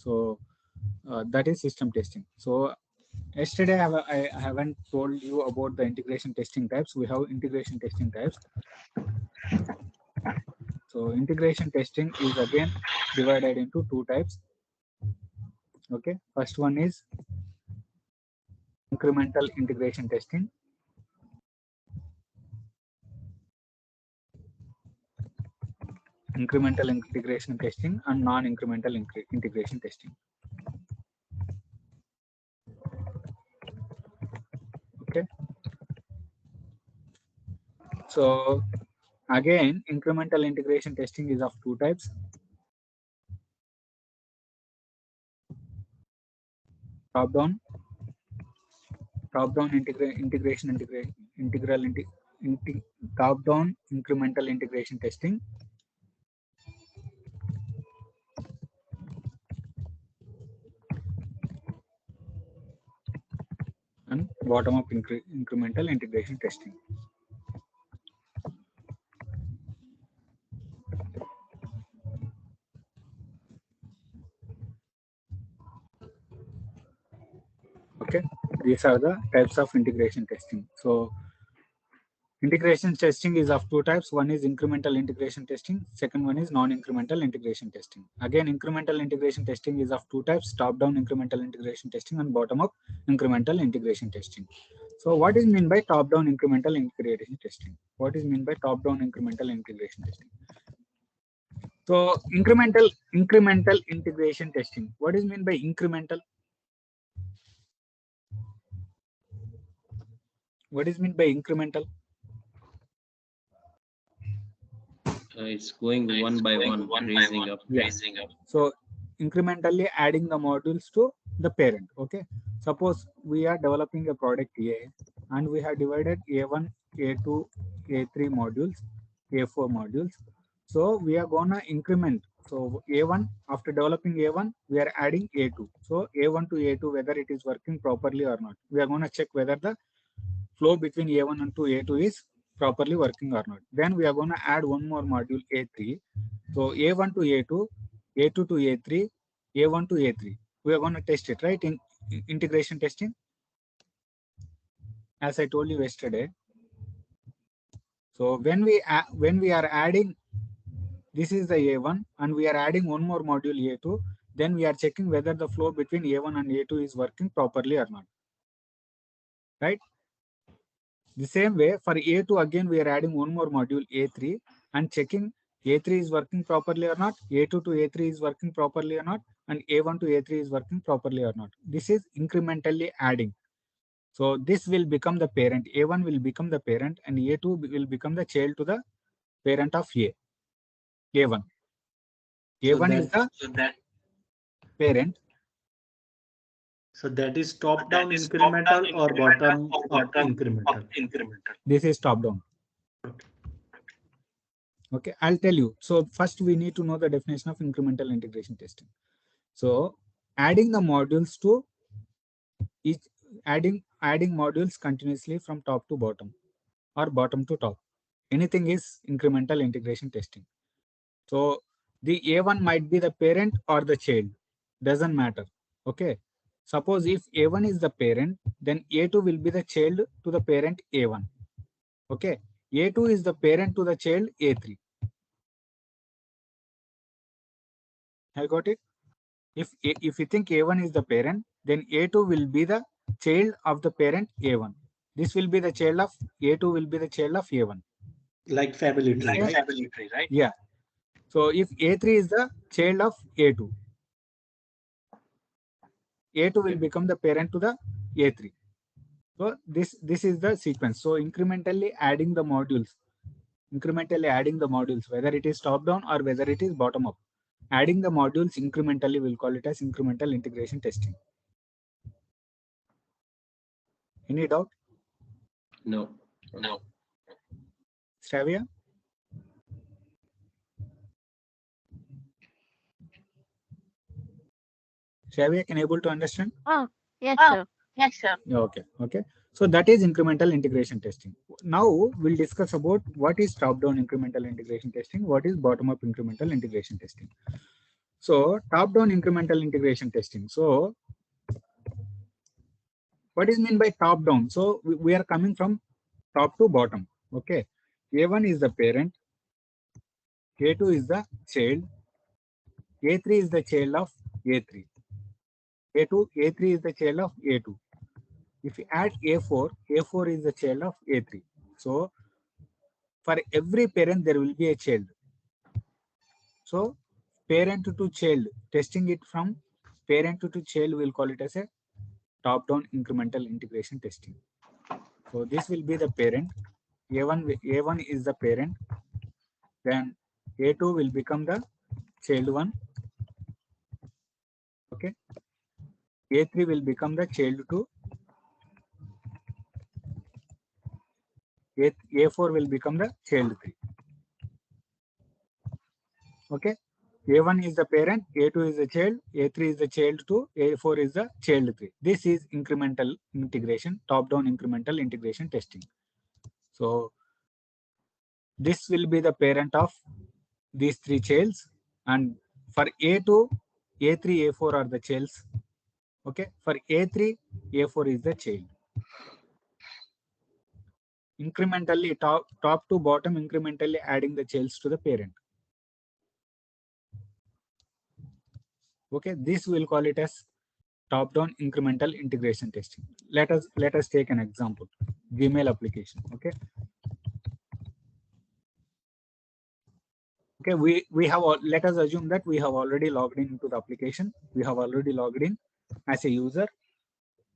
So that is system testing. So yesterday I haven't told you about the integration testing types. We have integration testing types. So integration testing is again divided into two types. Okay, first one is incremental integration testing. Incremental integration testing and non-incremental integration testing. Okay. So again, incremental integration testing is of two types. Top-down integration top-down incremental integration testing and bottom-up incremental integration testing. Okay, these are the types of integration testing. So integration testing is of two types. One is incremental integration testing. Second one is non-incremental integration testing. Again, incremental integration testing is of two types: top-down incremental integration testing and bottom-up incremental integration testing. So what is meant by top-down incremental integration testing? What is meant by top-down incremental integration testing? So incremental integration testing. What is meant by incremental? What is meant by incremental? It's going one by one, raising up. So incrementally adding the modules to the parent. Okay, suppose we are developing a product A and we have divided A1, A2, A3 modules, A4 modules. So we are gonna increment. So A1, after developing A1, we are adding A2. So A1 to A2, whether it is working properly or not. We are gonna check whether the flow between A1 and to A2 is properly working or not. Then we are going to add one more module A3. So A1 to A2, A2 to A3, A1 to A3. We are going to test it, right? In integration testing, as I told you yesterday. So when we are adding, this is the A1 and we are adding one more module A2, then we are checking whether the flow between A1 and A2 is working properly or not, right? The same way for A2, again we are adding one more module A3 and checking A3 is working properly or not, A2 to A3 is working properly or not, and A1 to A3 is working properly or not. This is incrementally adding. So this will become the parent. A1 will become the parent and A2 will become the child to the parent of A1. A1 is the parent. So that is top-down incremental or bottom-up incremental? This is top-down. Okay, I'll tell you. So first we need to know the definition of incremental integration testing. So adding the modules to each, adding modules continuously from top to bottom or bottom to top. Anything is incremental integration testing. So the A1 might be the parent or the child, doesn't matter. Okay. Suppose if A1 is the parent, then A2 will be the child to the parent A1. Okay. A2 is the parent to the child A3. I got it? If you think A1 is the parent, then A2 will be the child of the parent A1. This will be the child of A2 will be the child of A1. Like family tree, right? Family tree, right? Yeah. So if A3 is the child of A2, A2 will become the parent to the A3. So this is the sequence. So incrementally adding the modules, whether it is top down or whether it is bottom up. Adding the modules incrementally, we'll call it as incremental integration testing. Any doubt? No. Stravia? Stravia, can you able to understand? Oh, yes, sir. Yes, sir. Okay. So that is incremental integration testing. Now we'll discuss about what is top-down incremental integration testing, what is bottom-up incremental integration testing. So top-down incremental integration testing. So what is meant by top-down? So we are coming from top to bottom. Okay, A1 is the parent, A2 is the child, A3 is the child of A3, A3 is the child of A2. If you add A4, A4 is the child of A3. So for every parent there will be a child. So parent to child, testing it from parent to child, we'll call it as a top-down incremental integration testing. So this will be the parent. A1 is the parent. Then A2 will become the child 1. Okay. A3 will become the child 2. A4 will become the child 3. Okay. A1 is the parent, A2 is the child, A3 is the child 2, A4 is the child 3. This is incremental integration, top-down incremental integration testing. So this will be the parent of these three childs, and for A2, A3, A4 are the childs. Okay, for A3, A4 is the child. Incrementally, top to bottom, incrementally adding the childs to the parent. Okay, this we'll call it as top-down incremental integration testing. Let us take an example. Gmail application. Okay. Okay, we have, let us assume that we have already logged in into the application. We have already logged in as a user.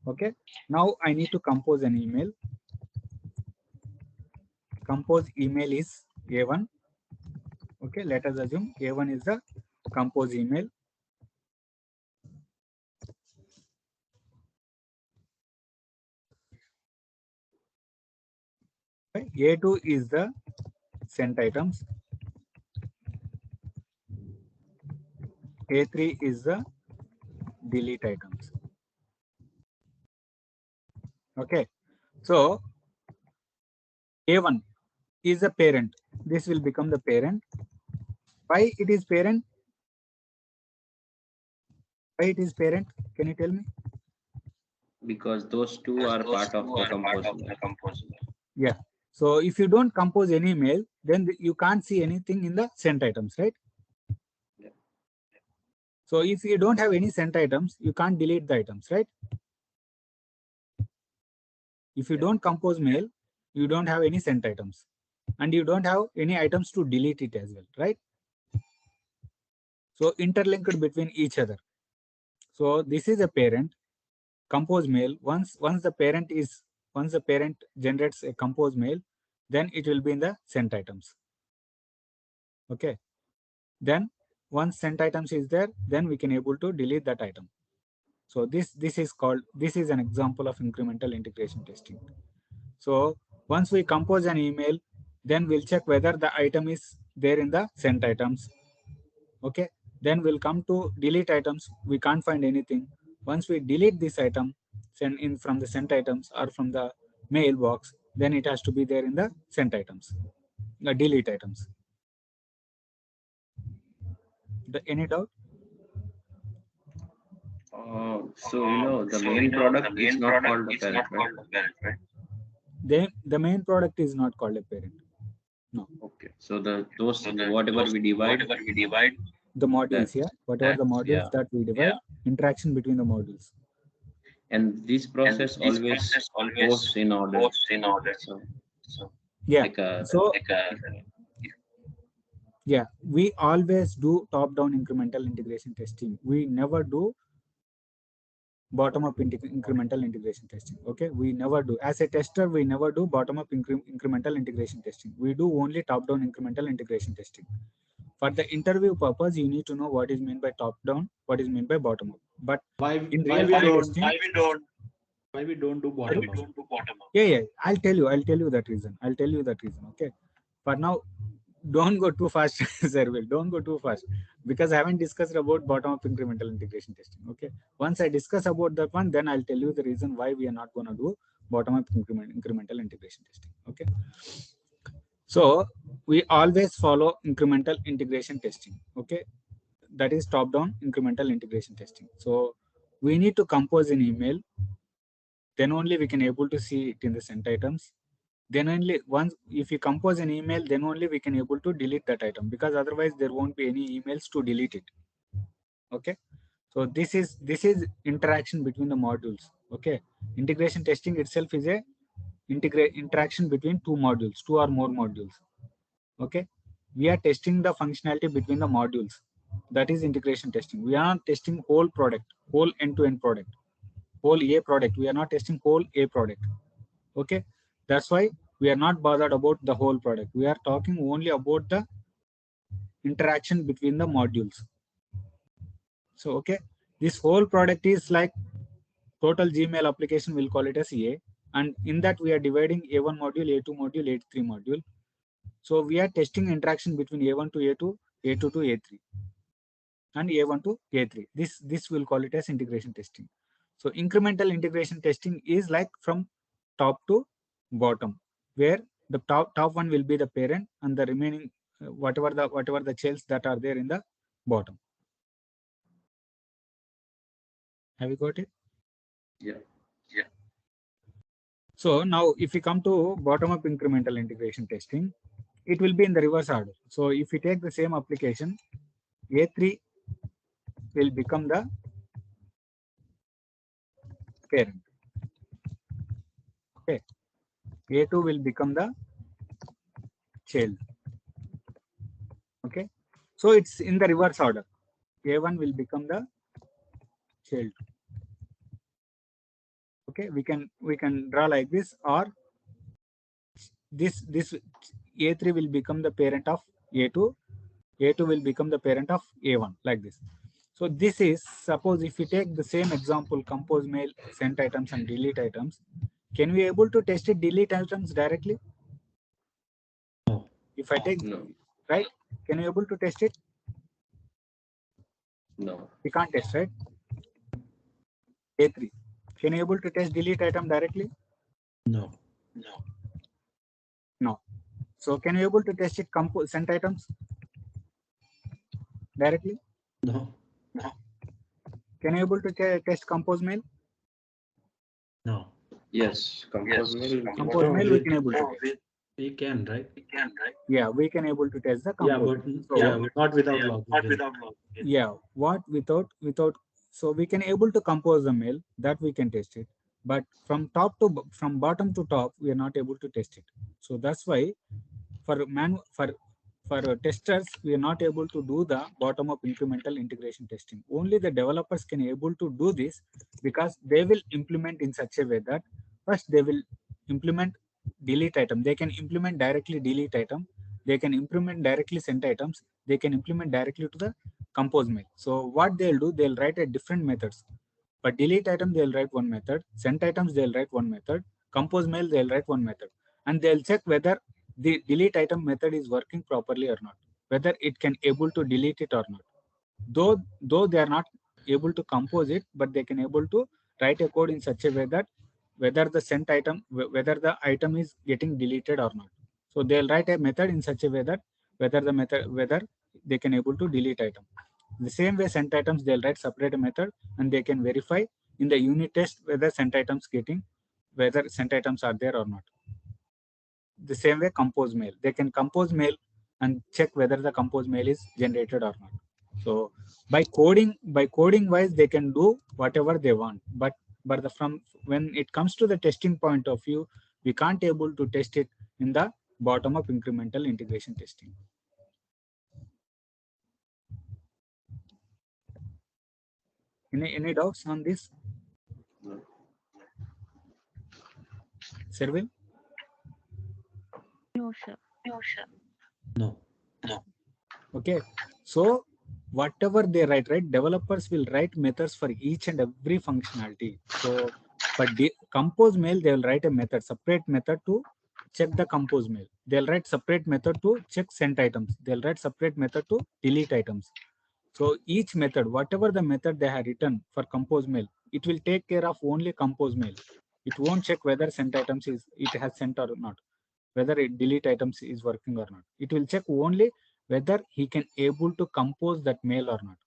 Okay, now I need to compose an email. Compose email is A1. Okay, let us assume A1 is the compose email. Okay. A2 is the sent items. A3 is the delete items. Okay, so A1 is the parent. This will become the parent. Why it is parent? Why it is parent? Can you tell me? Because those two are part of the composer. Yeah. So if you don't compose any mail, then you can't see anything in the sent items, right? Yeah. So if you don't have any sent items, you can't delete the items, right? If you don't compose mail, you don't have any sent items, and you don't have any items to delete it as well, right? So interlinked between each other. So this is a parent. Compose mail. Once the parent generates a compose mail, then it will be in the sent items. Okay. Then once sent items is there, then we can able to delete that item. So this is an example of incremental integration testing. So once we compose an email, then we'll check whether the item is there in the sent items. Okay. Then we'll come to delete items. We can't find anything. Once we delete this item, send in from the sent items or from the mailbox, then it has to be there in the sent items, the delete items. Any doubt? So the main product is not called the parent, right? The main product is not called a parent. No. Okay. So those whatever we divide, the modules, yeah, whatever the modules that we divide, interaction between the modules. And this process always goes in order. So Yeah. like a, yeah, we always do top-down incremental integration testing. We never do bottom-up incremental integration testing. Okay, we never do. As a tester, we never do bottom-up incremental integration testing. We do only top-down incremental integration testing. For the interview purpose, you need to know what is meant by top-down, what is meant by bottom-up. But in real testing, why we don't do bottom up? Yeah, I'll tell you that reason. Okay, but now don't go too fast, Serval. Don't go too fast, because I haven't discussed about bottom-up incremental integration testing. Okay, once I discuss about that one, then I'll tell you the reason why we are not going to do bottom-up incremental integration testing. Okay, so we always follow incremental integration testing. Okay, that is top-down incremental integration testing. So we need to compose an email, then only we can able to see it in the sent items. Then only once if you compose an email, then only we can able to delete that item, because otherwise there won't be any emails to delete it. Okay, so this is interaction between the modules. Okay, integration testing itself is a interaction between two modules, two or more modules. Okay, we are testing the functionality between the modules. That is integration testing. We are not testing whole product, whole end-to-end product, whole A product. We are not testing whole A product. Okay, that's why we are not bothered about the whole product. We are talking only about the interaction between the modules. So okay, this whole product is like total Gmail application, we'll call it as A, and in that we are dividing A1 module, A2 module, A3 module. So we are testing interaction between A1 to A2, A2 to A3, and A1 to A3. This will call it as integration testing. So incremental integration testing is like from top to bottom, where the top one will be the parent, and the remaining whatever the shells that are there in the bottom. Have you got it? Yeah. So now if we come to bottom up incremental integration testing, it will be in the reverse order. So if we take the same application, A3 will become the parent. Okay, A2 will become the child. Okay, so it's in the reverse order. A1 will become the child. Okay, we can draw like this, or this A3 will become the parent of A2, A2 will become the parent of A1, like this. So this is, suppose if we take the same example, compose mail, sent items and delete items, can we able to test it delete items directly? No. If I take, No. right, can you able to test it? No. We can't test, right? A3, can you able to test delete item directly? No. No. So can you able to test it compose sent items directly? No. Can you able to test compose mail? No. Yes. Compose mail. Compose No, mail we can able to test. we can, right? Yeah, we can able to test the Yeah, compose. but not without login. Yeah, what without so we can able to compose the mail, that we can test it, but from bottom to top we are not able to test it. So that's why for testers we are not able to do the bottom up incremental integration testing. Only the developers can able to do this, because they will implement in such a way that first they will implement delete item, they can implement directly delete item, they can implement directly sent items, they can implement directly to the compose mail. So what they'll do, they'll write a different methods. For delete item they'll write one method, sent items they'll write one method, compose mail they'll write one method, and they'll check whether the delete item method is working properly or not, whether it can able to delete it or not. Though they are not able to compose it, but they can able to write a code in such a way that whether the sent item, whether the item is getting deleted or not. So they'll write a method in such a way that whether they can able to delete item. The same way sent items, they'll write separate method, and they can verify in the unit test whether sent items are there or not. The same way compose mail, they can compose mail and check whether the compose mail is generated or not. So by coding wise they can do whatever they want, but from when it comes to the testing point of view, we can't able to test it in the bottom up incremental integration testing. Any doubts on this? No. Servil? No, sir. No. Okay, so whatever they write, right, developers will write methods for each and every functionality. So for compose mail, they will write a method, separate method to check the compose mail. They'll write separate method to check sent items. They'll write separate method to delete items. So each method, whatever the method they have written for compose mail, it will take care of only compose mail. It won't check whether sent items it has sent or not, whether it delete items is working or not. It will check only whether he can able to compose that mail or not.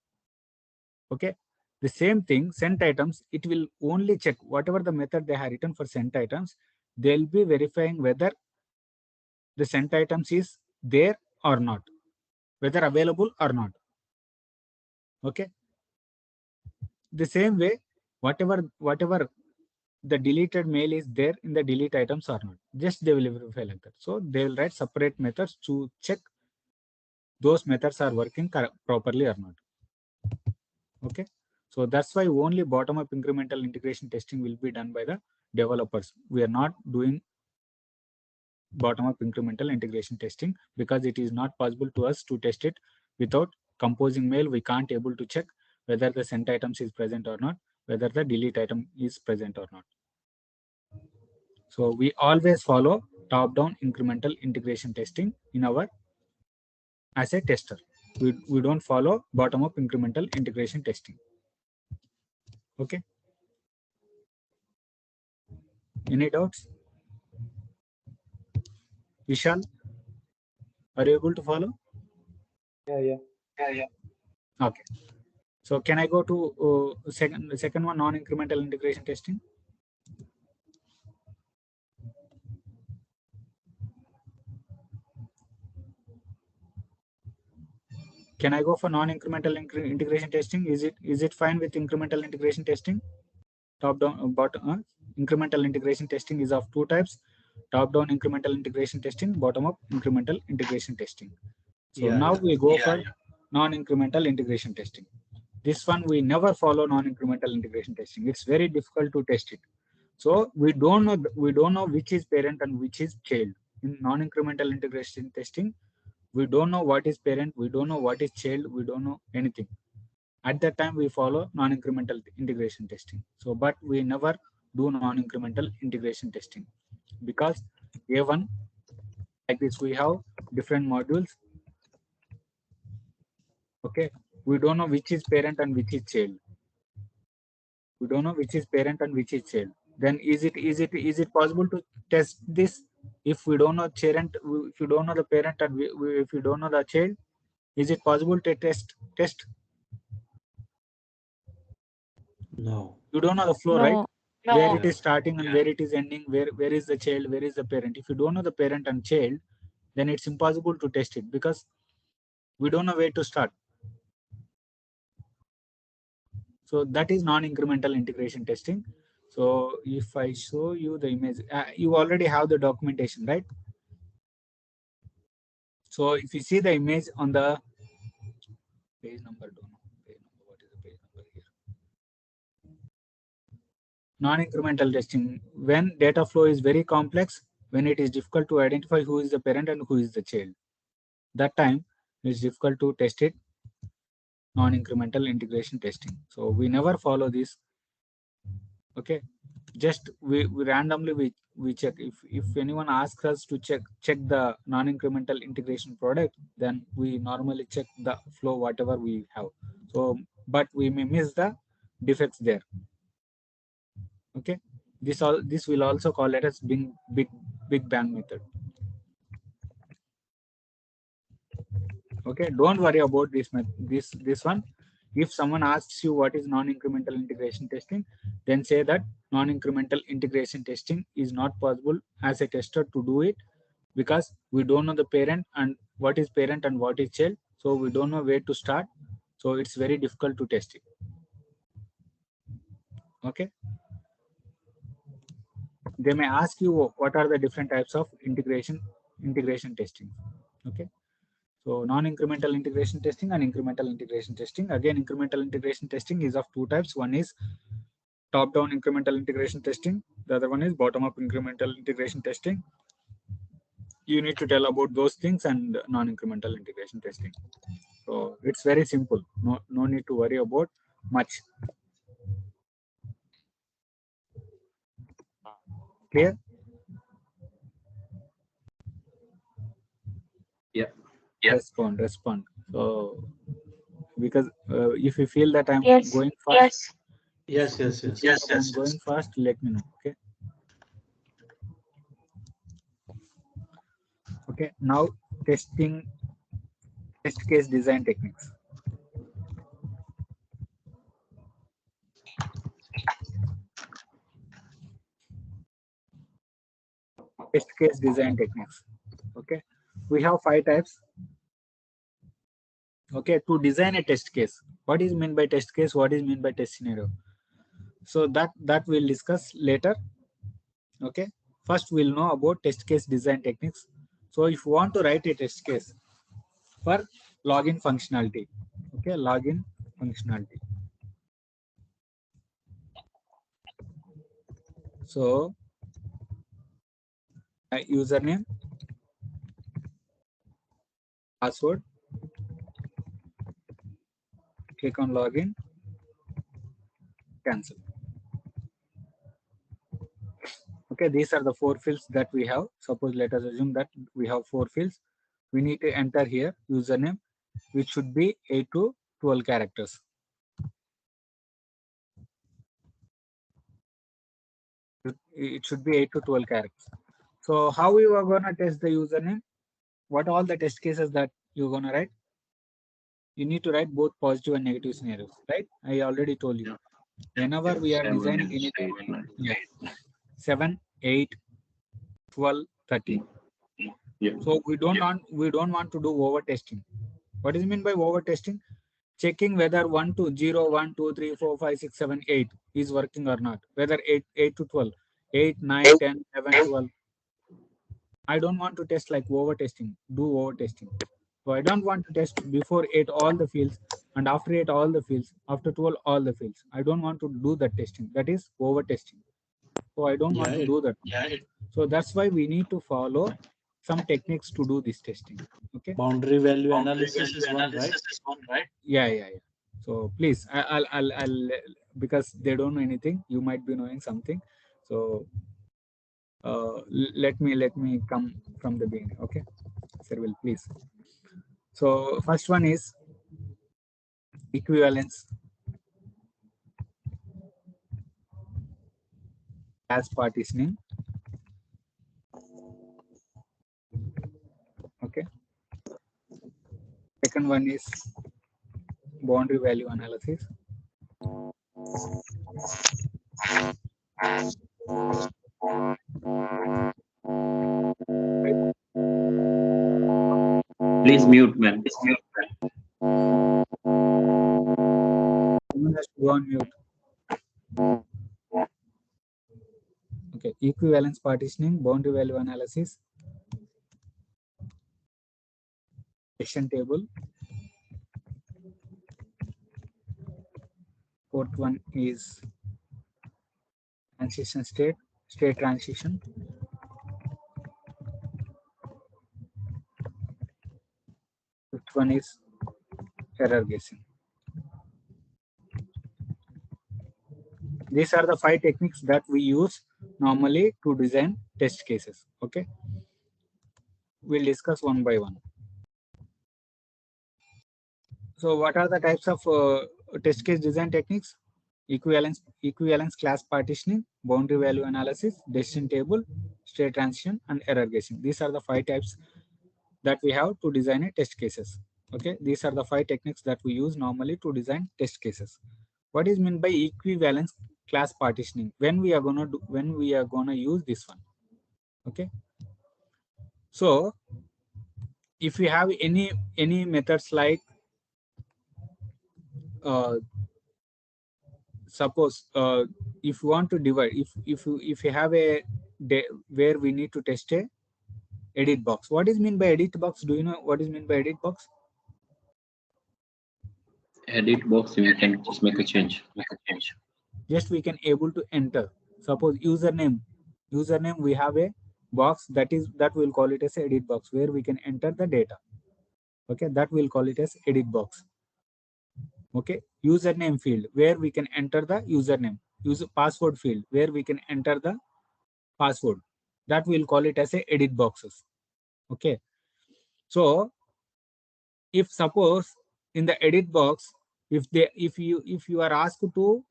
Okay. The same thing, sent items, it will only check whatever the method they have written for sent items, they'll be verifying whether the sent items is there or not, whether available or not. Okay. The same way, whatever the deleted mail is there in the delete items or not, just they will verify like that. So they will write separate methods to check those methods are working properly or not. Okay. So that's why only bottom-up incremental integration testing will be done by the developers. We are not doing bottom-up incremental integration testing because it is not possible to us to test it without composing mail. We can't able to check whether the sent items is present or not, whether the delete item is present or not. So we always follow top-down incremental integration testing in our as a tester. We don't follow bottom-up incremental integration testing. Okay. Any doubts? Vishal, are you able to follow? Yeah. Okay. So can I go to second one, non-incremental integration testing? Can I go for non-incremental integration testing? Is it fine with incremental integration testing? Top down, bottom. Incremental integration testing is of two types: top down incremental integration testing, bottom up incremental integration testing. So now we go for non-incremental integration testing. This one we never follow non-incremental integration testing. It's very difficult to test it. So we don't know which is parent and which is child. In non-incremental integration testing, we don't know what is parent, we don't know what is child, we don't know anything. At that time, we follow non-incremental integration testing. So, but we never do non-incremental integration testing because A1, like this, we have different modules. Okay, we don't know which is parent and which is child. We don't know which is parent and which is child. Then is it possible to test this if we don't know parent, if you don't know the parent and if you don't know the child? Is it possible to test? No. You don't know the flow, No. right? No. Where it is starting and where it is ending, where is the child, where is the parent. If you don't know the parent and child, then it's impossible to test it because we don't know where to start. So that is non-incremental integration testing. So if I show you the image, you already have the documentation, right? So if you see the image on the page number, don't know page number, what is the page number here? Non-incremental testing, when data flow is very complex, when it is difficult to identify who is the parent and who is the child, that time it's difficult to test it. Non-incremental integration testing. So we never follow this. Okay, just we randomly we check. If anyone asks us to check the non-incremental integration product, then we normally check the flow whatever we have. So but we may miss the defects there. Okay, this will also call it as big bang method. Okay, don't worry about this one. If someone asks you what is non-incremental integration testing, then say that non-incremental integration testing is not possible as a tester to do it because we don't know the parent and what is parent and what is child, so we don't know where to start, so it's very difficult to test it. Okay, they may ask you what are the different types of integration testing. Okay, so non-incremental integration testing and incremental integration testing. Again, incremental integration testing is of two types. One is top-down incremental integration testing. The other one is bottom-up incremental integration testing. You need to tell about those things and non-incremental integration testing. So it's very simple. No need to worry about much. Clear? Yeah. Respond. So because if you feel that I'm Yes. going fast, Yes. if you feel that I'm going fast, let me know. Okay. Okay. Now testing Test case design techniques. Test case design techniques. Okay, we have 5 types. Okay, to design a test case, what is meant by test case, what is meant by test scenario, so that we'll discuss later. Okay, first we'll know about test case design techniques. So if you want to write a test case for login functionality, okay, login functionality, so username, password, click on login, cancel. Okay, these are the 4 fields that we have. Suppose let us assume that we have 4 fields. We need to enter here username, which should be 8 to 12 characters. It should be 8 to 12 characters. So how you are going to test the username? What all the test cases that you're going to write? You need to write both positive and negative scenarios, right? I already told you. Whenever we are designing anything, yeah, 7, 8, 12, 13. Yeah. So we don't want to do over testing. What is mean by over testing? Checking whether 1 to 0, 1, 2, 3, 4, 5, 6, 7, 8 is working or not. Whether 8 to 12, 8, 9, 10, 11, 12. I don't want to test like over testing, do over testing. So I don't want to test before 8 all the fields and after 8 all the fields, after 12 all the fields. I don't want to do that testing. That is over testing. So I don't want to do that. So that's why we need to follow some techniques to do this testing. Okay. Boundary value analysis is one, right? Yeah. So please, I'll because they don't know anything. You might be knowing something. So let me come from the beginning. Okay, sir, will please. So first one is equivalence, as partitioning. Okay. Second one is boundary value analysis. Please mute, man. Someone has to go on mute. Okay, equivalence partitioning, boundary value analysis, section table. Fourth one is transition state, state transition. Fifth one is error guessing. These are the 5 techniques that we use normally to design test cases. Okay, we'll discuss one by one. So what are the types of test case design techniques? Equivalence class partitioning, boundary value analysis, decision table, state transition, and error guessing. These are the 5 types that we have to design a test cases. Okay, these are the 5 techniques that we use normally to design test cases. What is meant by equivalence class partitioning? When we are gonna use this one? Okay, so if we have any methods like suppose if you want to divide, if you have a where we need to test a edit box. What is mean by edit box? Do you know what is mean by edit box? Edit box, we can just make a change. Just we can able to enter. Suppose username we have a box that we'll call it as edit box where we can enter the data. Okay, that we'll call it as edit box. Okay, username field where we can enter the username. Password field where we can enter the password, that we'll call it as a edit boxes. Okay, so if suppose in the edit box, if you are asked to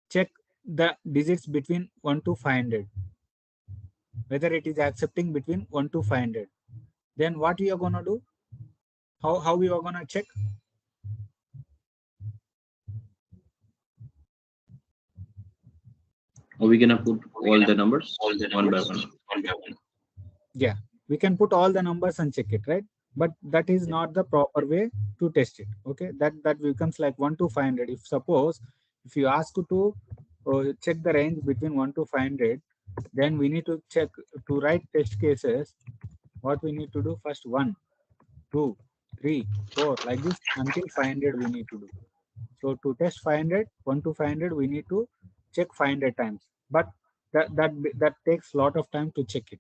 check the digits between 1 to 500, whether it is accepting between 1 to 500, then what you are going to do? How we are gonna check? Are we gonna put all the numbers one by one? Yeah, we can put all the numbers and check it, right? But that is not the proper way to test it. Okay, that becomes like 1 to 500. If suppose if you ask to check the range between 1 to 500, then we need to check to write test cases. What we need to do first 1, 2, 3, 4 like this until 500 we need to do. So to test 500, 1 to 500, we need to check 500 times. But that takes a lot of time to check it,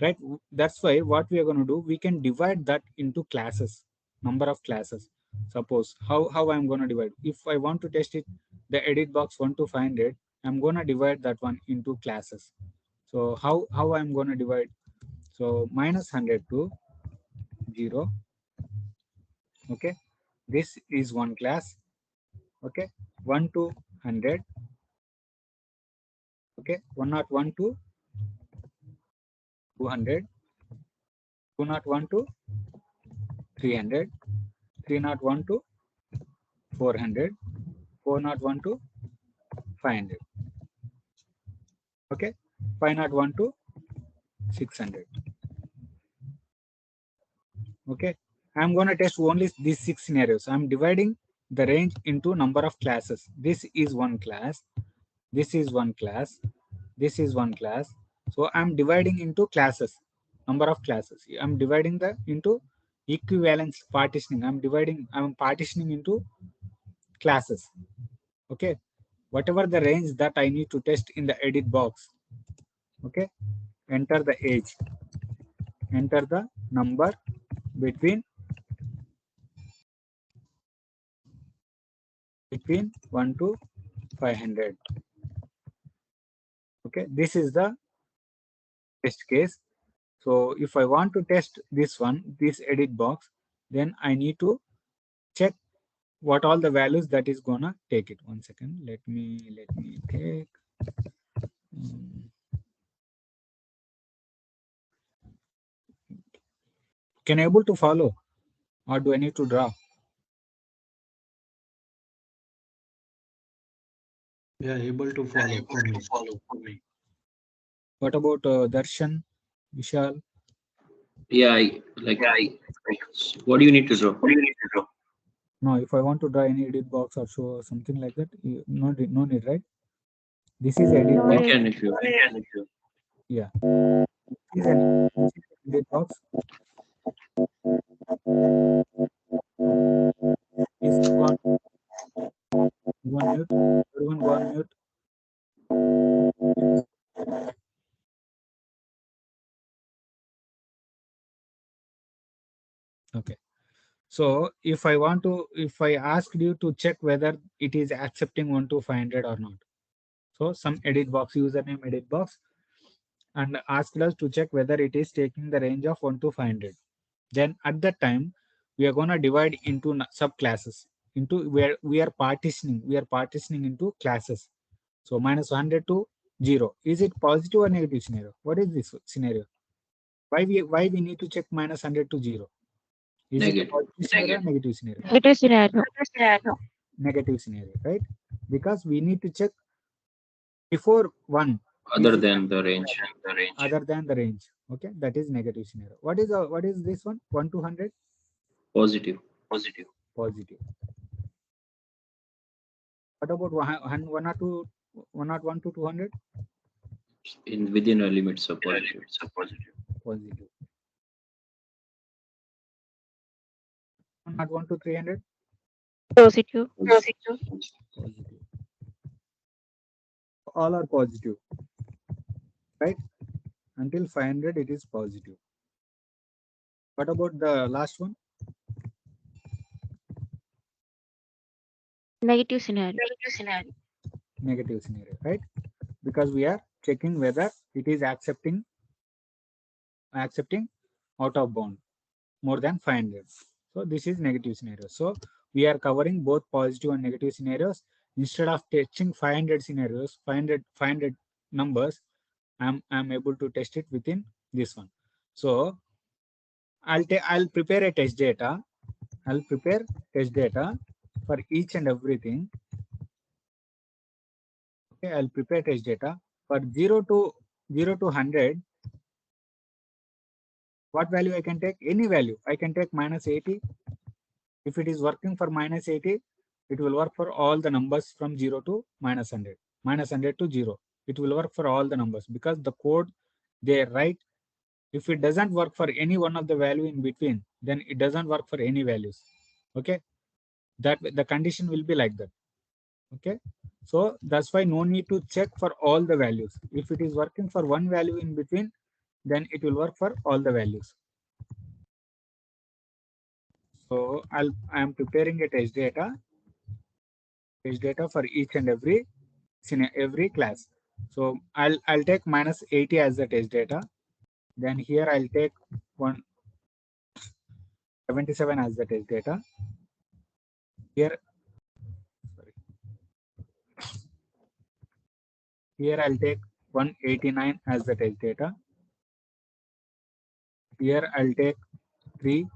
right? That's why what we are going to do, we can divide that into classes, number of classes. Suppose how I'm going to divide. If I want to test it, the edit box 1 to 500, I'm going to divide that one into classes. So how I'm going to divide? So minus 100 to 0. Okay, this is one class. Okay, 1 to 100. Okay, 101 to 200, 201 to 300, 301 to 400, 401 to 500. Okay, 501 to 600. Okay, I'm going to test only these 6 scenarios. I'm dividing the range into number of classes. This is one class, this is one class, this is one class. So I'm dividing into classes, number of classes. I'm dividing the into equivalence partitioning. I'm partitioning into classes. Okay, whatever the range that I need to test in the edit box. Okay, enter the age, enter the number between 1 to 500. Okay, this is the test case. So if I want to test this one, this edit box, then I need to check what all the values that is gonna take it. 1 second, let me take can I able to follow, or do I need to draw? Yeah, able to follow for me. What about Darshan, Vishal? Yeah, what do you need to draw? No, if I want to draw any edit box or show or something like that, no need, right? This is edit No You box. need. can if you. Yeah, this is an edit box. Is one mute? Everyone go on mute. Okay. So if I asked you to check whether it is accepting 1 to 500 or not. So some edit box, username edit box, and asked us to check whether it is taking the range of 1 to 500. Then at that time, we are going to divide into subclasses, into where we are partitioning into classes. So minus 100 to 0. Is it positive or negative scenario? What is this scenario? Why we need to check minus 100 to 0? Is it a Negative. positive scenario or negative scenario? It is scenario. Negative scenario, right? Because we need to check before 1. Is Other it than the range. other than the range? Okay, that is negative scenario. What is this one? 1 to 100? Positive. Positive. What about 1 or 2, 101 to 200? In within our limits of positive. Positive. 101 to 300? Positive. Positive. All are positive, right? Until 500 it is positive. What about the last one? Negative scenario. Negative scenario, right? Because we are checking whether it is accepting out of bound more than 500. So this is negative scenario. So we are covering both positive and negative scenarios. Instead of testing 500 scenarios, 500 numbers, I'm able to test it within this one. So I'll prepare a test data. I'll prepare test data for each and everything. Okay, I'll prepare test data for 0 to 100. What value I can take? Any value. I can take minus 80. If it is working for minus 80, it will work for all the numbers from 0 to minus 100. Minus 100 to 0. It will work for all the numbers because the code they write, if it doesn't work for any one of the value in between, then it doesn't work for any values. Okay, that the condition will be like that. Okay, so that's why no need to check for all the values. If it is working for one value in between, then it will work for all the values. So I am preparing a test data for each and every class. So I'll take minus 80 as the test data. Then here I'll take 177 as the test data. Here, sorry. Here I'll take 189 as the test data. Here I'll take 3.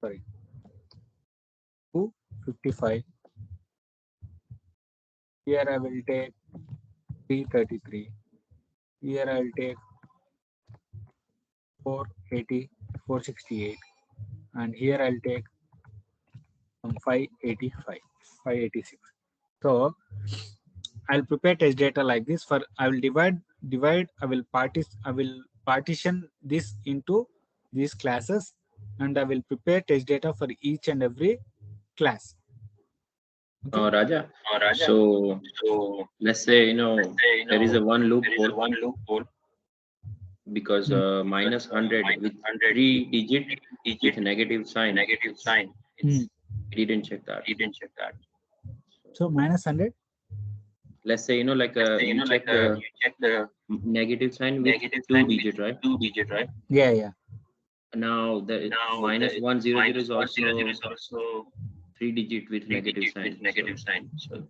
Sorry, 255. Here I will take 333. Here I will take 468, and here I'll take 586. So I'll prepare test data like this. For I will divide. I will partition this into these classes, and I will prepare test data for each and every class. Okay. Raja. So let's say there is a one loophole because minus 100 with 3 digit with a negative sign. We didn't check that. So minus 100. Let's say you check the negative sign with 2 digit, right? Yeah. Now the minus 100 is also 3 digit with negative sign. So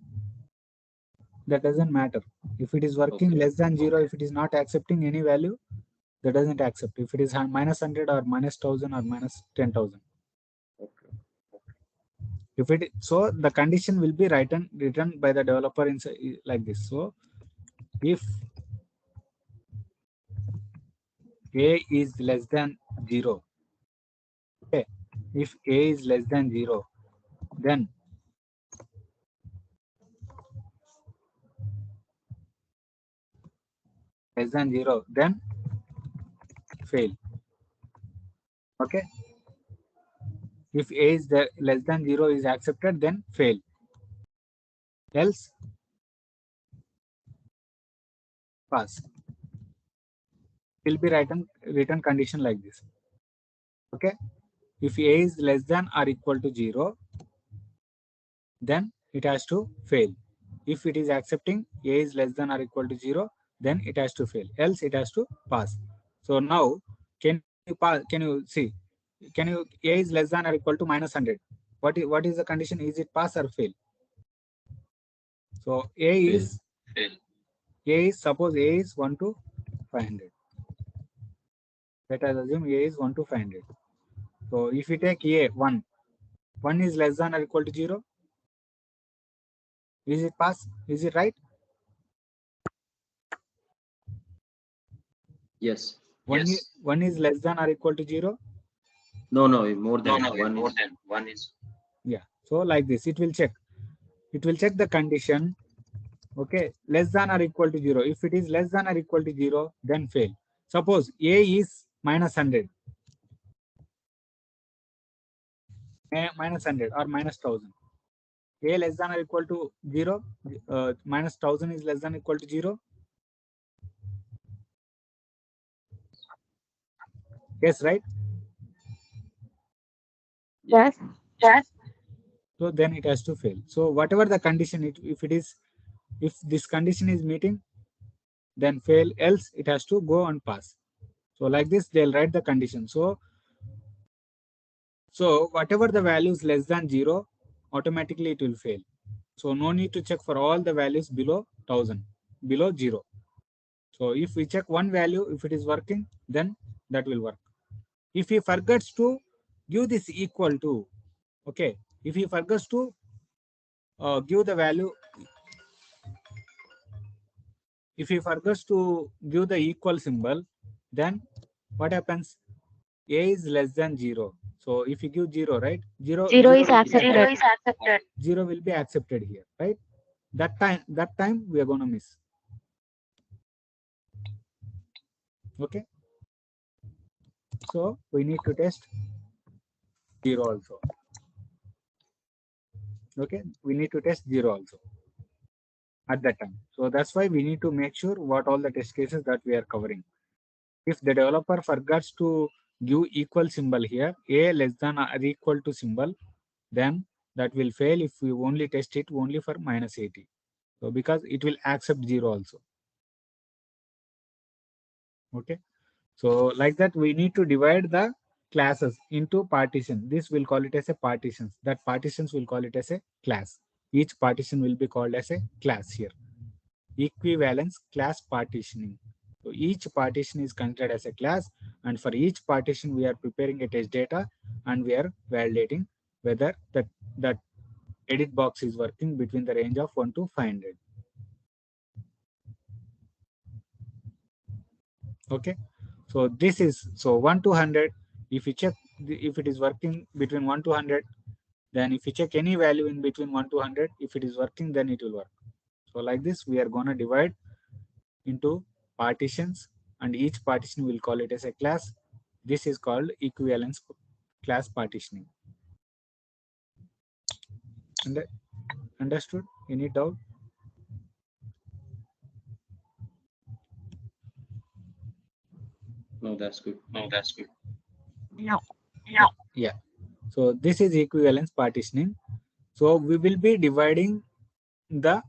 that doesn't matter. If it is working less than 0, if it is not accepting any value, that doesn't accept. If it is minus 100 or minus 1000 or minus 10,000. Okay. If it so, the condition will be written by the developer in like this. So if a is less than 0, okay, if a is less than 0, then then fail. Okay, if a is less than 0 is accepted, then fail. Else pass. Will be written condition like this. Okay, if a is less than or equal to 0, then it has to fail. If it is accepting a is less than or equal to 0, then it has to fail. Else it has to pass. So now can you pass? Can you see? Can you a is less than or equal to minus 100? What is the condition? Is it pass or fail? So a is suppose a is 1 to 500. Let us assume a is 1 to 500. So if you take a 1 is less than or equal to 0, is it pass? Is it right? Yes. 1 is less than or equal to 0? No, more than one is. Yeah. So like this, it will check. It will check the condition. Okay, less than or equal to 0. If it is less than or equal to 0, then fail. Suppose a is minus 100. Minus 100 or minus 1000. A less than or equal to 0. Minus 1000 is less than or equal to 0. Yes, right? Yes. So then it has to fail. So whatever the condition, if this condition is meeting, then fail, else it has to go and pass. So like this, they'll write the condition. So whatever the value is less than 0, automatically it will fail. So no need to check for all the values below 1000, below 0. So if we check one value, if it is working, then that will work. If he forgets to give this equal to, okay, if he forgets to give the value, if he forgets to give the equal symbol, then what happens? A is less than 0. So if you give 0, right? 0, Zero 0 is will be accepted. 0 will be accepted here, right? That time we are going to miss. Okay. So we need to test 0 also. Okay. We need to test 0 also at that time. So that's why we need to make sure what all the test cases that we are covering. If the developer forgets to give equal symbol here, a less than or equal to symbol, then that will fail if we only test it only for minus 80. So because it will accept 0 also. Okay. So like that, we need to divide the classes into partition. This will call it as a partitions. That partitions will call it as a class. Each partition will be called as a class here. Equivalence class partitioning. So each partition is considered as a class, and for each partition we are preparing a test data and we are validating whether that edit box is working between the range of 1 to 500. Okay. So this is, so 1 to 100, if you check if it is working between 1 to 100, then if you check any value in between 1 to 100, if it is working, then it will work. So like this, we are going to divide into partitions, and each partition will call it as a class. This is called equivalence class partitioning. Understood? Any doubt? No, that's good. No. Yeah. So this is equivalence partitioning. So we will be dividing the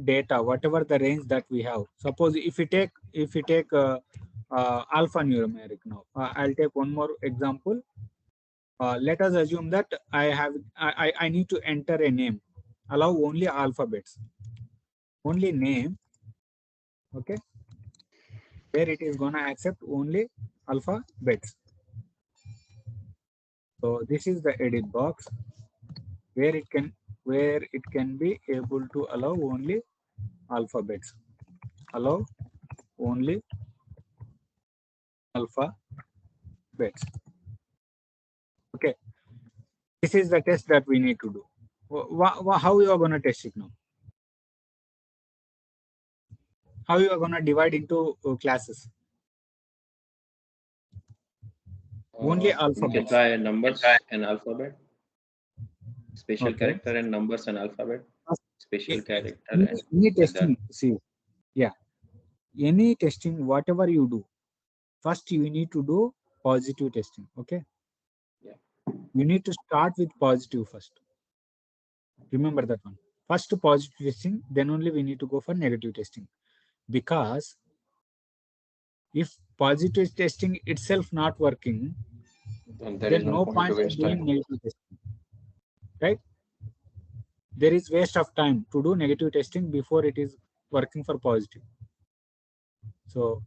data, whatever the range that we have. Suppose if we take alphanumeric now, I'll take one more example. Let us assume that I need to enter a name. Allow only alphabets, only name. Okay, where it is gonna accept only alphabets. So this is the edit box where it can be able to allow only alphabets. Allow only alphabets. Okay, this is the test that we need to do. How you are going to test it now? How you are going to divide into classes? Only We can alphabets. try numbers and alphabet, special Okay. character and numbers and alphabet, special character and Any like that. testing, see, yeah, any testing, whatever you do, first you need to do positive testing. Okay. Yeah. You need to start with positive first. Remember that one. First positive testing, then only we need to go for negative testing. Because if positive testing itself not working, And there is then no no point to point of waste doing time. negative testing, right? There is waste of time to do negative testing before it is working for positive. So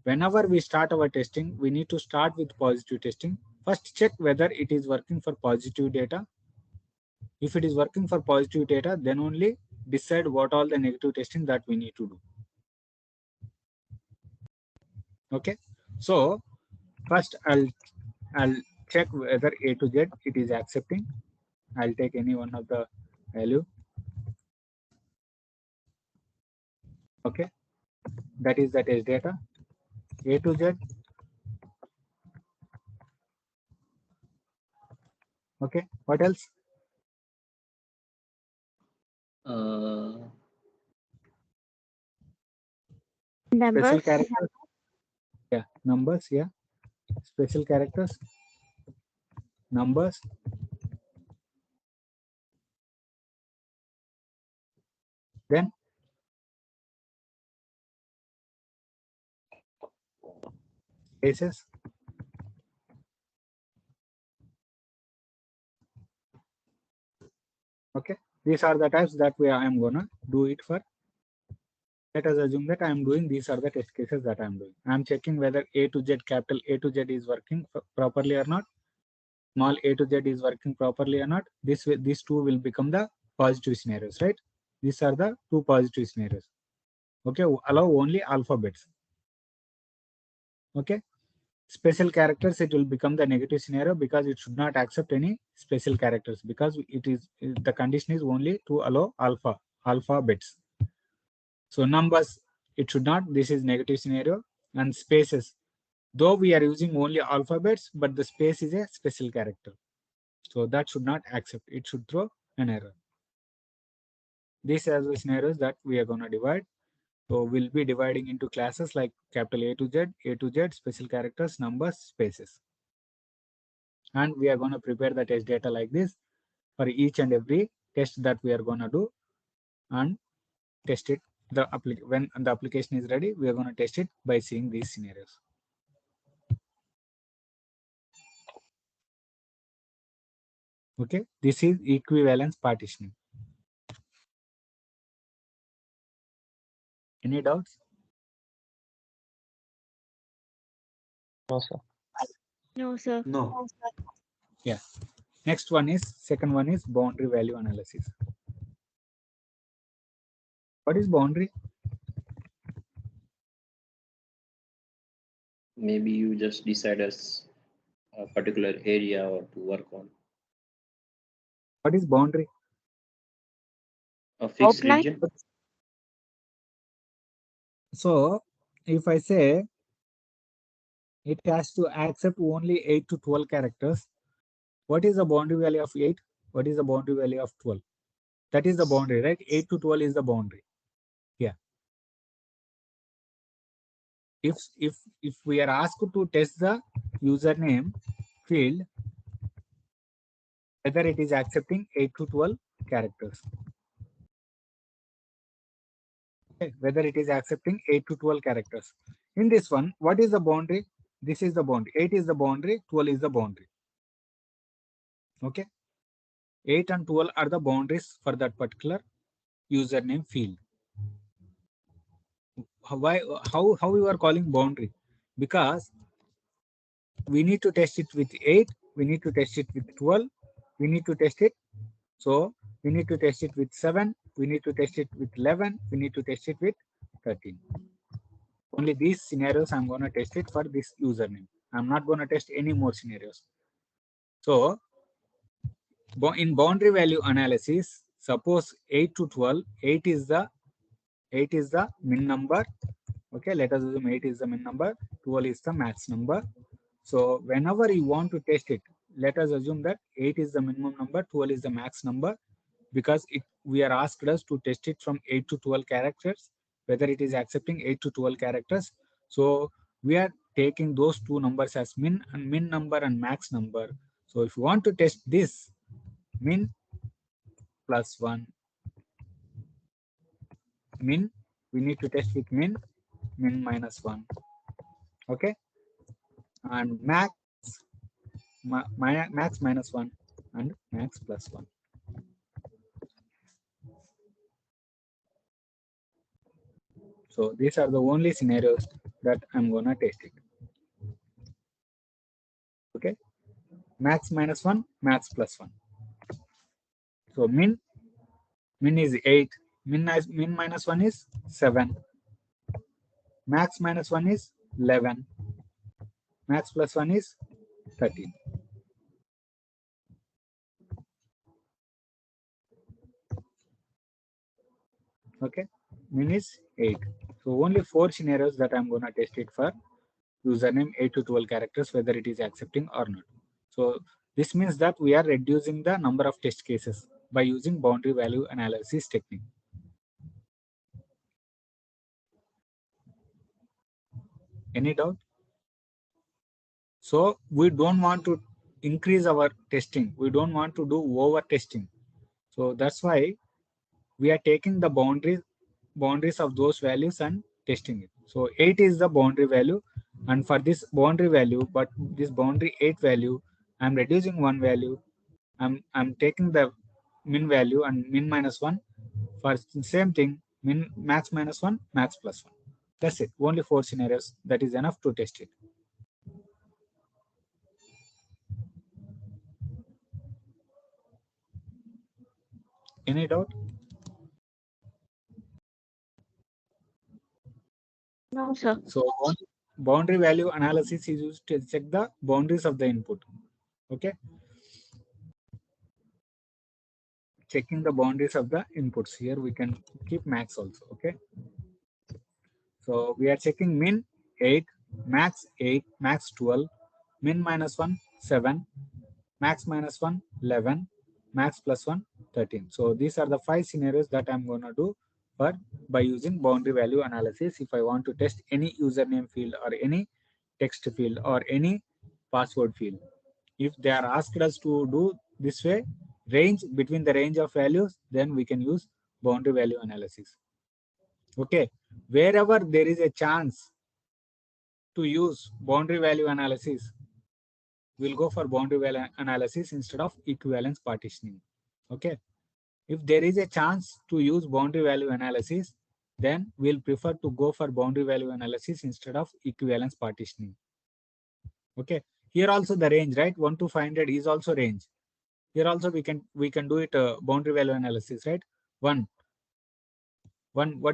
whenever we start our testing, we need to start with positive testing. First check whether it is working for positive data. If it is working for positive data, then only decide what all the negative testing that we need to do. Okay. So first I'll check whether A to Z it is accepting. I'll take any one of the value. Okay. That is the test data. A to Z. Okay. What else? Uh, Special Numbers. characters. Yeah. Numbers. Yeah. Special characters. Numbers. Then spaces. Okay. These are the types that I am gonna do it for let us assume that I am doing, these are the test cases that I am doing. I am checking whether A to Z, capital A to Z is working properly or not. Small a to Z is working properly or not. These two will become the positive scenarios, right? These are the two positive scenarios. Okay, allow only alphabets. Okay, special characters, it will become the negative scenario because it should not accept any special characters, because it is, the condition is only to allow alphabets. So numbers, it should not, this is negative scenario. And spaces, though we are using only alphabets, but the space is a special character, so that should not accept, it should throw an error. These are the scenarios that we are going to divide. So we'll be dividing into classes like capital A to Z, special characters, numbers, spaces. And we are going to prepare the test data like this for each and every test that we are going to do, and test it. When the application is ready, we are going to test it by seeing these scenarios. Okay, this is equivalence partitioning. Any doubts? No, sir. No, sir. No. Yeah. Next one is, second one is boundary value analysis. What is boundary? Maybe you just decide as a particular area or to work on. What is boundary? A fixed Outline? region. So if I say it has to accept only 8 to 12 characters, what is the boundary value of 8? What is the boundary value of 12? That is the boundary, right? 8 to 12 is the boundary. Yeah. If we are asked to test the username field, whether it is accepting 8 to 12 characters. Okay, whether it is accepting 8 to 12 characters. In this one, what is the boundary? This is the boundary. 8 is the boundary, 12 is the boundary. Okay. 8 and 12 are the boundaries for that particular username field. How you are calling boundary? Because we need to test it with 8, we need to test it with 12, we need to test it. So we need to test it with 7, we need to test it with 11, we need to test it with 13. Only these scenarios I'm going to test it for this username. I'm not going to test any more scenarios. So in boundary value analysis, suppose 8 to 12, 8 is the min number. Okay, let us assume 8 is the min number, 12 is the max number. So whenever you want to test it, let us assume that 8 is the minimum number, 12 is the max number, because we are asked us to test it from 8 to 12 characters, whether it is accepting 8 to 12 characters. So we are taking those two numbers as min number and max number. So if you want to test this, min plus 1, min, we need to test with min minus 1. Okay, and max minus 1 and max plus 1. So these are the only scenarios that I'm gonna test it. Okay, max minus 1, max plus 1. So min is 8, min minus 1 is 7, max minus 1 is 11, max plus 1 is 13. Okay, min is 8. So only 4 scenarios that I'm gonna test it for username 8 to 12 characters, whether it is accepting or not. So this means that we are reducing the number of test cases by using boundary value analysis technique. Any doubt? So we don't want to increase our testing. We don't want to do over testing. So that's why we are taking the boundaries of those values and testing it. So 8 is the boundary value, and for this boundary value, but this boundary 8 value, I'm reducing one value. I'm taking the min value and min minus 1. For the same thing, max minus 1, max plus 1. That's it. Only 4 scenarios. That is enough to test it. Any doubt? No, sir. So boundary value analysis is used to check the boundaries of the input. Okay. Checking the boundaries of the inputs. Here we can keep max also. Okay. So we are checking min 8, max 8, max 12, min minus 1, 7, max minus 1, 11, max plus 1, 13. So these are the 5 scenarios that I'm going to do for by using boundary value analysis. If I want to test any username field or any text field or any password field, if they are asked us to do this way, range between the range of values, then we can use boundary value analysis. Okay, wherever there is a chance to use boundary value analysis, we'll go for boundary value analysis instead of equivalence partitioning. Okay, if there is a chance to use boundary value analysis, then we'll prefer to go for boundary value analysis instead of equivalence partitioning. Okay, here also the range, right? 1 to 500 is also range. Here also we can do it boundary value analysis, right? One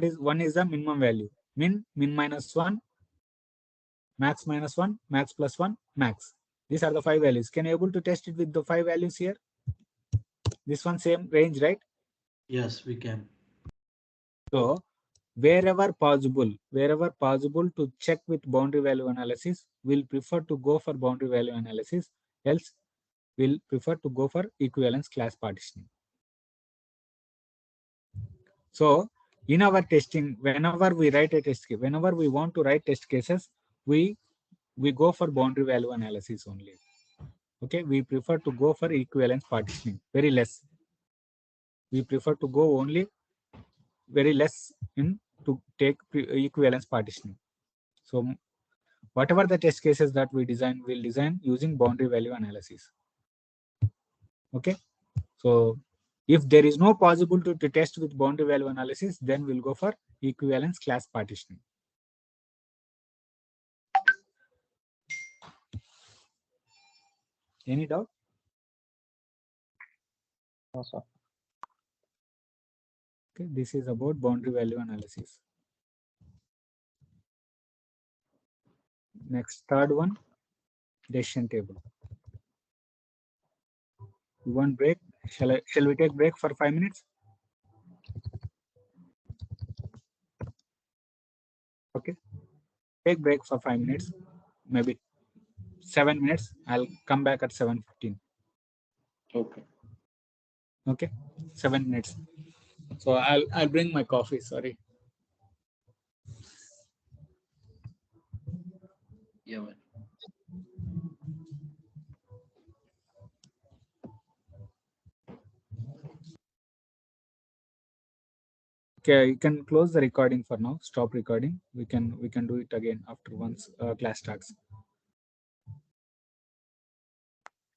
is the minimum value? Min minus 1, max minus 1, max plus 1, max. These are the 5 values. Can you able to test it with the 5 values here? This one same range, right? Yes, we can. So wherever possible to check with boundary value analysis, we'll prefer to go for boundary value analysis. Else we'll prefer to go for equivalence class partitioning. So in our testing, whenever we write a test case, whenever we want to write test cases, we go for boundary value analysis only. Okay, we prefer to go for equivalence partitioning, very less. We prefer to go only very less in to take equivalence partitioning. So whatever the test cases that we design, we'll design using boundary value analysis. Okay, so if there is no possibility to test with boundary value analysis, then we'll go for equivalence class partitioning. Any doubt? No, sir. Okay, this is about boundary value analysis. Next, third one, decision table. You want break? Shall we take break for 5 minutes? Okay, take break for 5 minutes, maybe 7 minutes. I'll come back at 7:15. Okay. Okay, 7 minutes. So I'll bring my coffee. Sorry. Yeah, man. Okay, you can close the recording for now. Stop recording. We can do it again after once class starts.